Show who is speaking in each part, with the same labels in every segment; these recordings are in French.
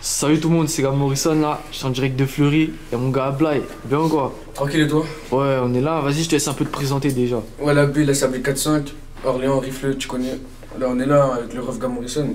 Speaker 1: Salut tout le monde, c'est Gab Morrison là, je suis en direct de Fleury, et mon gars Ablay, bien ou quoi?
Speaker 2: Tranquille et toi?
Speaker 1: Ouais, on est là, vas-y je te laisse un peu te présenter déjà.
Speaker 2: Ouais, la B, là c'est AB 4-5, Orléans, Rifle, tu connais. Là on est là avec le ref Gab Morrison.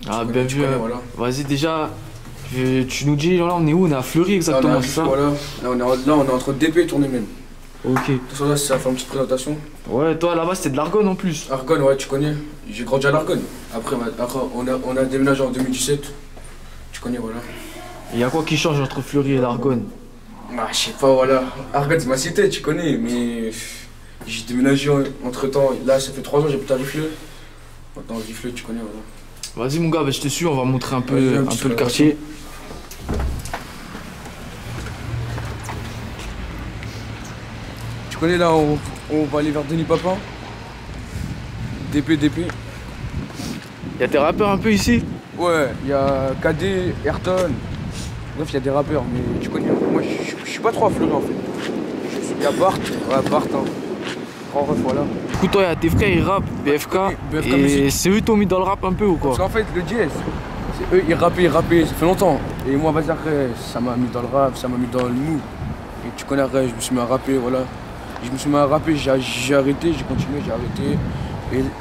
Speaker 1: Ah bien vu, voilà. Vas-y déjà, tu nous dis, là on est où? On est à Fleury exactement, c'est ça?
Speaker 2: Voilà, là on est entre DP et Tournemène.
Speaker 1: Ok.
Speaker 2: Tout ça là, ça fait une petite présentation.
Speaker 1: Ouais, toi là-bas c'était de l'Argonne en plus.
Speaker 2: Argonne, ouais, tu connais. J'ai grandi à l'Argonne. Après on a déménagé en 2017. Tu connais, voilà.
Speaker 1: Il y a quoi qui change entre Fleury et l'Argonne?
Speaker 2: Bah, je sais pas, voilà. Argonne, c'est ma cité, tu connais, mais j'ai déménagé entre temps. Là, ça fait 3 ans, j'habite à Rifle. Maintenant, Rifle, tu connais, voilà.
Speaker 1: Vas-y, mon gars, bah, je te suis, on va montrer un peu le quartier.
Speaker 2: Tu connais, là, on va aller vers Denis Papin. DP.
Speaker 1: Y'a des rappeurs un peu ici?
Speaker 2: Ouais, il y a KD, Ayrton. Bref, il y a des rappeurs, mais tu connais. Moi, je suis pas trop à Fleury en fait. Il y a Bart, ouais, Bart, hein. Grand ref, voilà.
Speaker 1: Du coup, toi, y'a tes frères, ils rappent, BFK. Et c'est eux qui t'ont mis dans le rap un peu ou quoi?
Speaker 2: Parce qu'en fait, le JS, c'est eux, ils rappaient, ça fait longtemps. Et moi, vas-y, après, ça m'a mis dans le rap, ça m'a mis dans le mou. Et tu connais, après, je me suis mis à rapper, voilà. Je me suis mis à rapper, j'ai arrêté, j'ai continué, j'ai arrêté.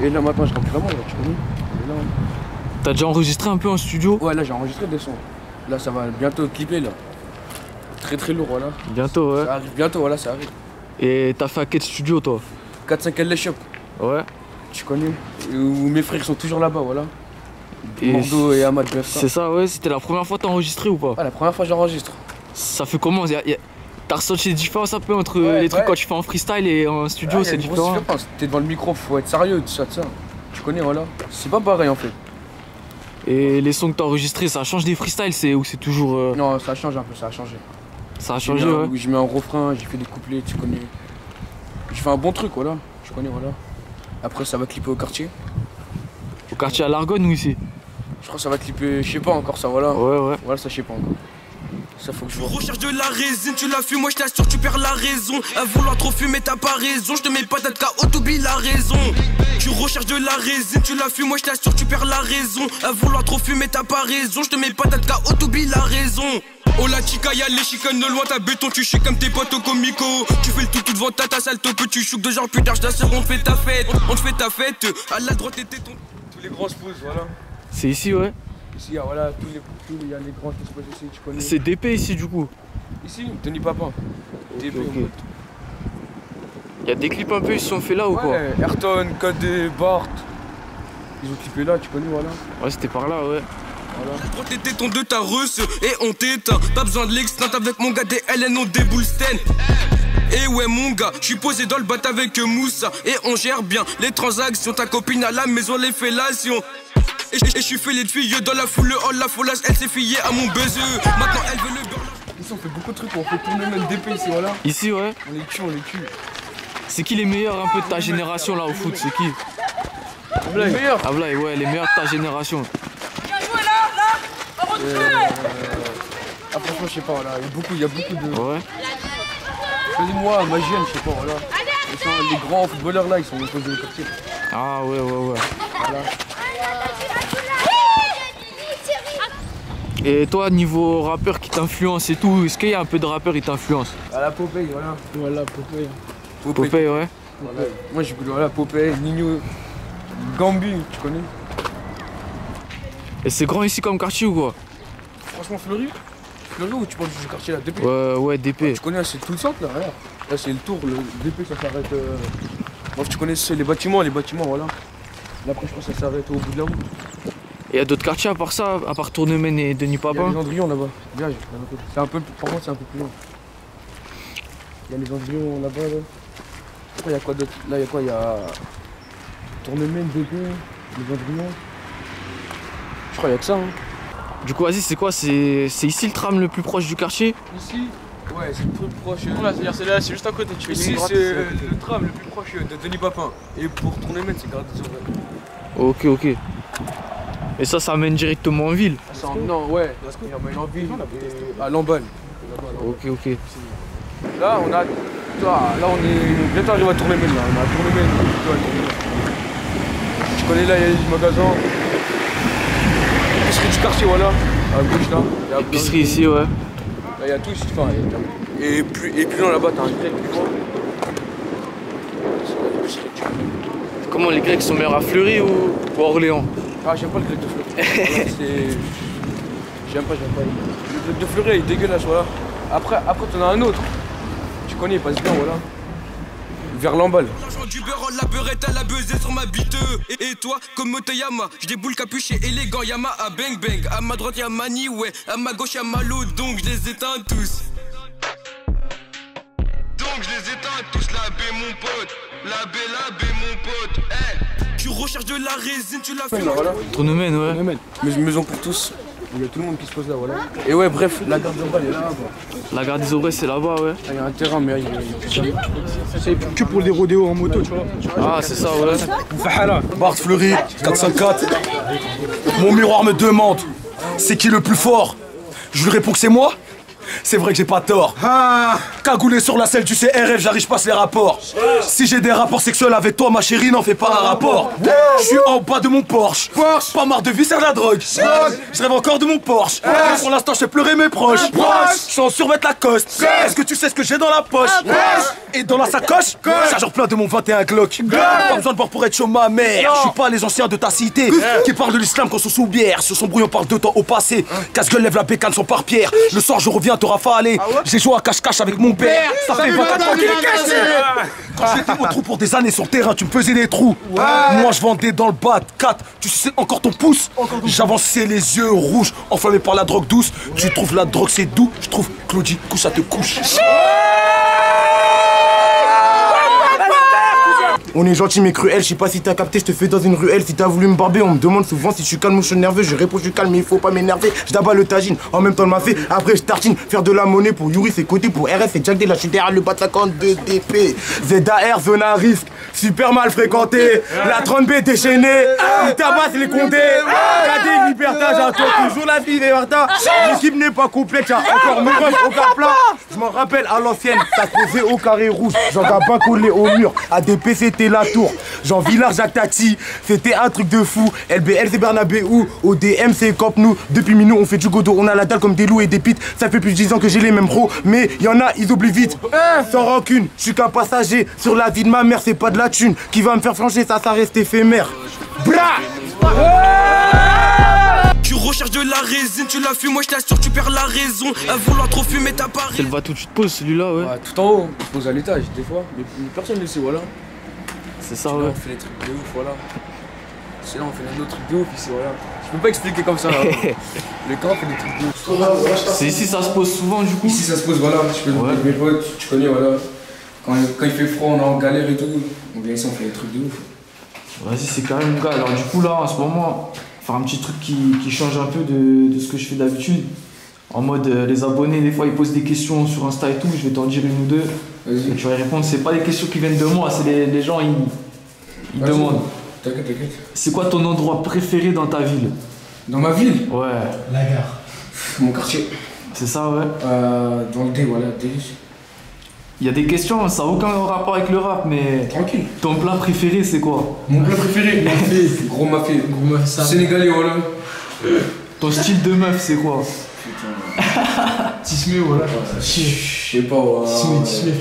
Speaker 2: Et là, maintenant, je rappe vraiment, là, tu connais. Et là,
Speaker 1: t'as déjà enregistré un peu en studio?
Speaker 2: Ouais, là j'ai enregistré des sons. Là ça va bientôt clipper là. Très lourd, voilà.
Speaker 1: Bientôt, ouais.
Speaker 2: Ça arrive bientôt, voilà, ça arrive.
Speaker 1: Et t'as fait à quel studio toi?
Speaker 2: 4-5 LA Shop.
Speaker 1: Ouais.
Speaker 2: Tu connais. Où mes frères sont toujours là-bas, voilà. Mordo et Ahmad BFK.
Speaker 1: C'est ça, ouais. C'était la première fois que t'as enregistré ou pas?
Speaker 2: Ah, la première fois que j'enregistre.
Speaker 1: Ça fait comment? T'as ressenti des différences un peu entre les trucs quand tu fais en freestyle et en studio, c'est différent?
Speaker 2: T'es devant le micro, faut être sérieux, tout ça. Tu connais, voilà. C'est pas pareil en fait.
Speaker 1: Et les sons que t'as enregistrés, ça change des freestyles ou c'est toujours...
Speaker 2: Non, ça change un peu, ça a changé.
Speaker 1: Ça a changé, ouais.
Speaker 2: Je mets un refrain, j'ai fait des couplets, tu connais. J'ai fait un bon truc, voilà. Tu connais, voilà. Après, ça va clipper au quartier.
Speaker 1: Au quartier à l'Argonne ou ici?
Speaker 2: Je crois que ça va clipper, je sais pas encore ça, voilà.
Speaker 1: Ouais.
Speaker 2: Voilà, ça je sais pas encore. Ça faut que je vois.
Speaker 3: Recherche de la résine, tu la fumes, moi je t'assure, tu perds la raison. À vouloir trop fumer, t'as pas raison. Je te mets pas d'être KO, t'oublies la raison. Tu recherches de la résine, tu la fumes, moi je t'assure, tu perds la raison. À vouloir trop fumer, t'as pas raison. Je te mets pas d'être KO, t'oublies la raison. Oh la chica, y'a les chicanes de loin, t'as béton, tu chies comme tes potes au comico. Tu fais le tout devant ta salle taupe, tu choques de genre putain, je t'assure, on te fait ta fête. On te fait ta fête, à la droite t'étais ton.
Speaker 2: Tous les grands spouses, voilà.
Speaker 1: C'est ici, ouais.
Speaker 2: Ici, voilà, il y a les grands qui se posent ici, tu connais.
Speaker 1: C'est DP ici du coup?
Speaker 2: Ici, Denis Papin.
Speaker 1: DP, ok. Y'a des clips un peu, ils se sont faits là ou quoi?
Speaker 2: Ouais, Ayrton, KD, Bart. Ils ont clippé là, tu connais, voilà.
Speaker 1: Ouais, c'était par là, ouais.
Speaker 2: Voilà.
Speaker 3: Quand t'étais ton de ta reuse et on t'éteint. Pas besoin de l'extint avec mon gars des LN, on déboule Sten. Et ouais mon gars, je suis posé dans le bat avec Moussa. Et on gère bien les transactions. Ta copine à la maison, les fellations. Et je suis fait les filles dans la foule, oh la folasse, elle s'est fiée à mon buzzer. Maintenant elle veut le beurre.
Speaker 2: Ici on fait beaucoup de trucs, on fait tourner même DP ici, voilà.
Speaker 1: Ici, ouais.
Speaker 2: On les tue.
Speaker 1: C'est qui les meilleurs un peu de ta génération là au foot? C'est qui?
Speaker 2: Les meilleurs.
Speaker 1: Ablay, ouais, les meilleurs de ta génération.
Speaker 2: Ah franchement je sais pas, voilà, il y a beaucoup de...
Speaker 1: Ouais.
Speaker 2: Moi, Magienne, je sais pas, voilà. Les grands footballeurs là, ils sont posés au quartier.
Speaker 1: Ah ouais.
Speaker 2: Voilà.
Speaker 1: Et toi, niveau rappeur qui t'influence et tout, est-ce qu'il y a un peu de rappeur qui t'influence?
Speaker 2: À la Popeye, voilà. Voilà, Popeye.
Speaker 1: Popeye, ouais.
Speaker 2: Voilà. Moi j'écoute, voilà, Popeye, Nino, Gambi, tu connais?
Speaker 1: Et c'est grand ici comme quartier ou quoi?
Speaker 2: Franchement, Fleury ou tu parles du quartier là, DP?
Speaker 1: Ouais, DP.
Speaker 2: Ouais, tu connais, c'est tout le centre là, regarde. Là c'est le tour, le DP ça s'arrête. Bref, tu connais les bâtiments, voilà. Là après je pense que ça s'arrête au bout de la route.
Speaker 1: Et y a d'autres quartiers à part ça, à part Tournemène et Denis
Speaker 2: Il y a
Speaker 1: Papin?
Speaker 2: les Andrions là-bas, viens, c'est un peu, par contre c'est un peu plus loin. Il y a les Andrions là-bas, là. Après il y a quoi d'autre? Là il y a quoi? Il y a Tournemène, DP, les Andrions. Je crois qu'il y a que ça, hein.
Speaker 1: Du coup, vas-y, c'est quoi? C'est ici le tram le plus proche du quartier?
Speaker 2: Ici, ouais, c'est le plus proche.
Speaker 4: Là, c'est-à-dire c'est là, c'est juste à côté. Tu fais
Speaker 2: Ici, c'est le tram le plus proche de Denis Papin. Et pour Tournemène, c'est Gardez
Speaker 1: Ok. Et ça mène directement en ville?
Speaker 2: Non, ouais, il y a en ville à Lamballe.
Speaker 1: Ok.
Speaker 2: Là, on est bientôt arrivé à Tournemène, là. On a Tournemène. Tu connais, là, il y a des magasins. L'épicerie du quartier, voilà. À gauche là. Il y a
Speaker 1: Épicerie ici, ouais.
Speaker 2: Là, il y a tout ici. Enfin, et plus loin là-bas, t'as un grec plus loin.
Speaker 1: Comment les Grecs sont meilleurs à Fleury ou à Orléans?
Speaker 2: Ah, j'aime pas le grec de Fleury. Voilà, j'aime pas. Le grec de Fleury, il est dégueulasse, voilà. Après t'en as un autre. Tu connais, il passe bien, voilà. Vers l'emballe.
Speaker 3: L'argent du beurre, la beurette, elle a buzzé sur ma bite. Et toi, comme Motoyama, je déboule capuché élégant, Yama à bang bang. À ma droite y'a Mani, ouais. À ma gauche y'a Malo, donc je les éteins tous. Donc je les éteins tous, la B mon pote. La B mon pote. Hey. Tu recherches de la résine, tu l'as fait.
Speaker 2: Voilà.
Speaker 1: Tournemène, ouais.
Speaker 2: Maison pour tous. Il y a tout le monde qui se pose là, voilà. Et ouais, bref, la gare d'Orléans, elle est là-bas.
Speaker 1: La gare des Aurès, c'est là-bas, ouais.
Speaker 2: Il y a un terrain, mais c'est que pour des rodéos en moto, tu vois.
Speaker 1: Ah, c'est ça, ouais.
Speaker 5: Bart Fleury, 454. Mon miroir me demande, c'est qui le plus fort? Je lui réponds que c'est moi. C'est vrai que j'ai pas tort. Cagoulé sur la selle, tu sais, RF, j'arrive, je passe les rapports. Si j'ai des rapports sexuels avec toi, ma chérie, n'en fais pas un rapport. Je suis en bas de mon Porsche. Pas marre de visser la drogue. Je rêve encore de mon Porsche. Pour l'instant, je fais pleurer mes proches. Je suis en survêt Lacoste. Est-ce que tu sais ce que j'ai dans la poche? Et dans la sacoche, chargeur plein de mon 21 Glock. Pas besoin de boire pour être chaud, ma mère. Je suis pas les anciens de ta cité qui parlent de l'islam quand sont sous bière. Sur son bruit, on parle de temps au passé. Casse-gueule, lève la bécane, son par pierre. Le soir, je reviens te rafaler. J'ai joué à cache-cache avec mon père. Ça fait 24 ans qu'il est caché. Quand j'étais au trou pour des années sur le terrain, tu me faisais des trous. Moi, je vendais dans le bas de 4. Tu sais encore ton pouce? J'avançais les yeux rouges, enflammé par la drogue douce. Tu trouves la drogue, c'est doux. Je trouve Claudie, couche, ça te couche. On est gentil mais cruel, je sais pas si t'as capté, je te fais dans une ruelle. Si t'as voulu me barber, on me demande souvent si je suis calme ou je suis nerveux. Je réponds je suis calme mais il faut pas m'énerver. Je d'abats le tagine, en même temps le m'a fait. Après je tartine, faire de la monnaie pour Yuri c'est côté. Pour RS c'est Jack D, la chute derrière le bas de 52 DP. ZAR, zone à risque, super mal fréquenté. La 30B déchaînée, il tabasse les condés. KD, Liberta, j'attends toujours la vie des Martin. L'équipe n'est pas complète, y'a encore mon ref au quart plat. Je m'en rappelle à l'ancienne, ça se posait au carré rouge. J'en ai pas collé au mur, ADP c'était la tour. Jean Villard, Jacques Tati, c'était un truc de fou. LBL c'est Bernabé ou ODM c'est Cop nous. Depuis minuit on fait du godo, on a la dalle comme des loups et des pites. Ça fait plus de 10 ans que j'ai les mêmes pros, mais y en a, ils oublient vite. Sans rancune, je suis qu'un passager. Sur la vie de ma mère, c'est pas de la thune qui va me faire flancher, ça reste éphémère. Bra!
Speaker 3: Tu recherches de la résine, tu la fumes, moi je t'assure, tu perds la raison. À vouloir trop fumer, t'as pas
Speaker 1: C'est le bateau où tu te poses, celui-là, ouais.
Speaker 2: Ouais, tout en haut, on se pose à l'étage des fois, mais personne ne le sait, voilà.
Speaker 1: C'est ça,
Speaker 2: Là,
Speaker 1: ouais.
Speaker 2: on fait les trucs de ouf, voilà. C'est là, on fait les autres trucs de ouf ici, voilà. Je peux pas expliquer comme ça, là. Le camp fait des trucs de ouf.
Speaker 1: C'est ici, ça se pose souvent, du coup.
Speaker 2: Ici, ça se pose, voilà. Je peux avec mes potes, tu connais, voilà. Quand il fait froid, on est en galère et tout. On vient ici, on fait des trucs de ouf.
Speaker 1: Vas-y, c'est carré, mon gars. Alors, du coup, là, en ce moment, faire un petit truc qui change un peu de ce que je fais d'habitude. En mode, les abonnés, des fois, ils posent des questions sur Insta et tout. Je vais t'en dire une ou deux. Et tu vas y répondre. C'est pas des questions qui viennent de moi, c'est les gens, ils demandent.
Speaker 2: T'inquiète, t'inquiète.
Speaker 1: C'est quoi ton endroit préféré dans ta ville?
Speaker 2: Dans ma ville?
Speaker 1: Ouais.
Speaker 5: La gare.
Speaker 2: Mon quartier.
Speaker 1: C'est ça, ouais.
Speaker 2: Dans le D, voilà, D.
Speaker 1: Il y a des questions, ça n'a aucun rapport avec le rap, mais.
Speaker 2: Tranquille.
Speaker 1: Ton plat préféré, c'est quoi?
Speaker 2: Mon plat préféré? Mafé. Gros mafé. Gros mafé, ça. Sénégalais, voilà.
Speaker 1: Ton style de meuf, c'est quoi?
Speaker 5: Tismé, voilà.
Speaker 2: Je sais pas, voilà.
Speaker 5: Tismé,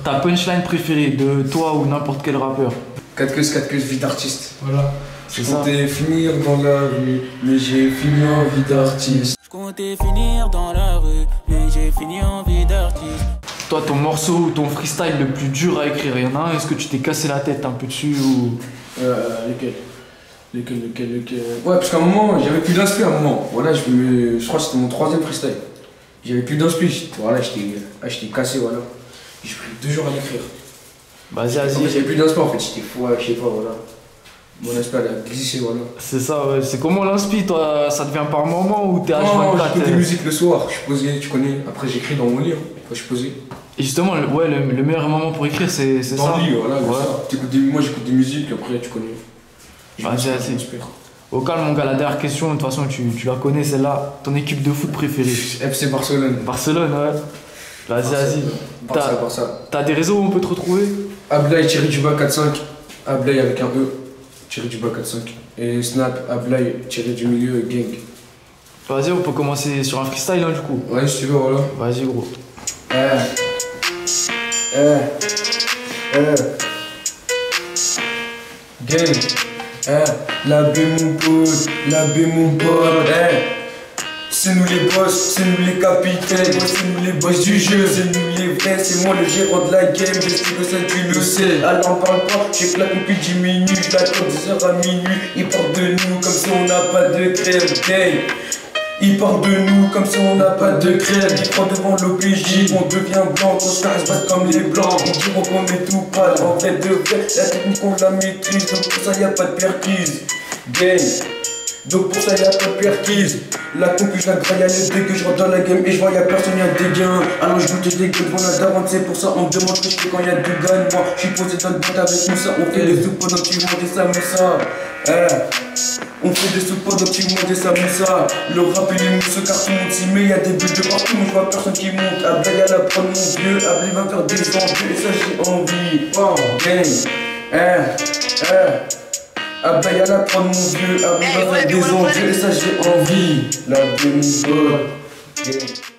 Speaker 1: Ta punchline préférée de toi ou n'importe quel rappeur?
Speaker 2: 4 queues, vie d'artiste.
Speaker 5: Voilà.
Speaker 2: Je comptais finir dans la rue, mais j'ai fini en vie d'artiste.
Speaker 6: Je comptais finir dans la rue, mais j'ai fini en vie d'artiste.
Speaker 1: Toi, ton morceau ou ton freestyle le plus dur à écrire, il y en a un, est-ce que tu t'es cassé la tête un peu dessus ou...
Speaker 2: Lesquels Ouais, parce qu'à un moment, j'avais plus d'inspi à un moment. Voilà, je crois que c'était mon 3e freestyle. J'avais plus d'inspi. Voilà, j'étais cassé, voilà. J'ai pris 2 jours à l'écrire.
Speaker 1: Vas-y,
Speaker 2: En fait,
Speaker 1: vas-y.
Speaker 2: j'avais plus d'inspi en fait, j'étais fou, je sais pas, voilà. Mon inspi elle a glissé, voilà.
Speaker 1: C'est ça, ouais. C'est comment l'inspi, toi? Ça te vient par moment ou t'es H24?
Speaker 2: Non, j'écoute des musiques le soir, je suis posé, tu connais. Après, j'écris dans mon lit, quand je suis posé.
Speaker 1: Et justement, le meilleur moment pour écrire, c'est ça.
Speaker 2: Dans le lit, voilà,
Speaker 1: Ouais.
Speaker 2: ça. Moi, j'écoute des musiques, après, tu connais.
Speaker 1: Vas-y, vas-y. Au calme, mon gars, la dernière question, de toute façon, tu la connais, celle-là. Ton équipe de foot préférée?
Speaker 2: FC Barcelone.
Speaker 1: Barcelone, ouais. Vas-y, vas-y.
Speaker 2: Barça.
Speaker 1: T'as des réseaux où on peut te retrouver?
Speaker 2: Ablaï Thierry Duba 45. Ablaï avec un E. Thierry Duba 45. Et Snap, Ablaï Thierry du milieu, Gang.
Speaker 1: Vas-y, on peut commencer sur un freestyle là du coup.
Speaker 2: Ouais, si tu veux, voilà.
Speaker 1: Vas-y gros.
Speaker 2: Gang, la B mon pote, c'est nous les boss, c'est nous les capitaines, c'est nous les boss du jeu, c'est nous les vrais, c'est moi le gérant de la game, j'espère que ça tu le sais. Alors on parle pas, j'ai que la compil diminue, je l'attends 10h à minuit, ils parlent de nous comme si on n'a pas de crème, gang. Ils parlent de nous comme si on n'a pas de crème. Ils prennent devant l'OPJ, on devient blanc. Quand se battre comme les blancs, ils diront qu'on est tout pâle. En fait de vrai, la technique on la maîtrise. Donc pour ça y'a pas de perquise. Gang. Donc pour ça y'a pas de perquise. La concu je la graille à l'idée que je rentre dans la game et je vois y'a personne y'a des gains. Alors je goûte des gueules devant la daronne, c'est pour ça on me demande ce que je fais quand y'a du gagne. Moi je suis posé dans le boîte avec Moussa, on fait des soupes pendant que tu manges ça Moussa. On fait des soupes pendant que tu manges ça Moussa. Le rap et les mousses car tout le monde s'y met, y'a des bulles de partout mais je vois personne qui monte. Abdel y'a la prod mon vieux, Abdel va faire des envieux et ça j'ai envie. Oh gang, Abba y'a la prod mon vieux, Abba va faire des envieux et ça j'ai envie. La B mon pote.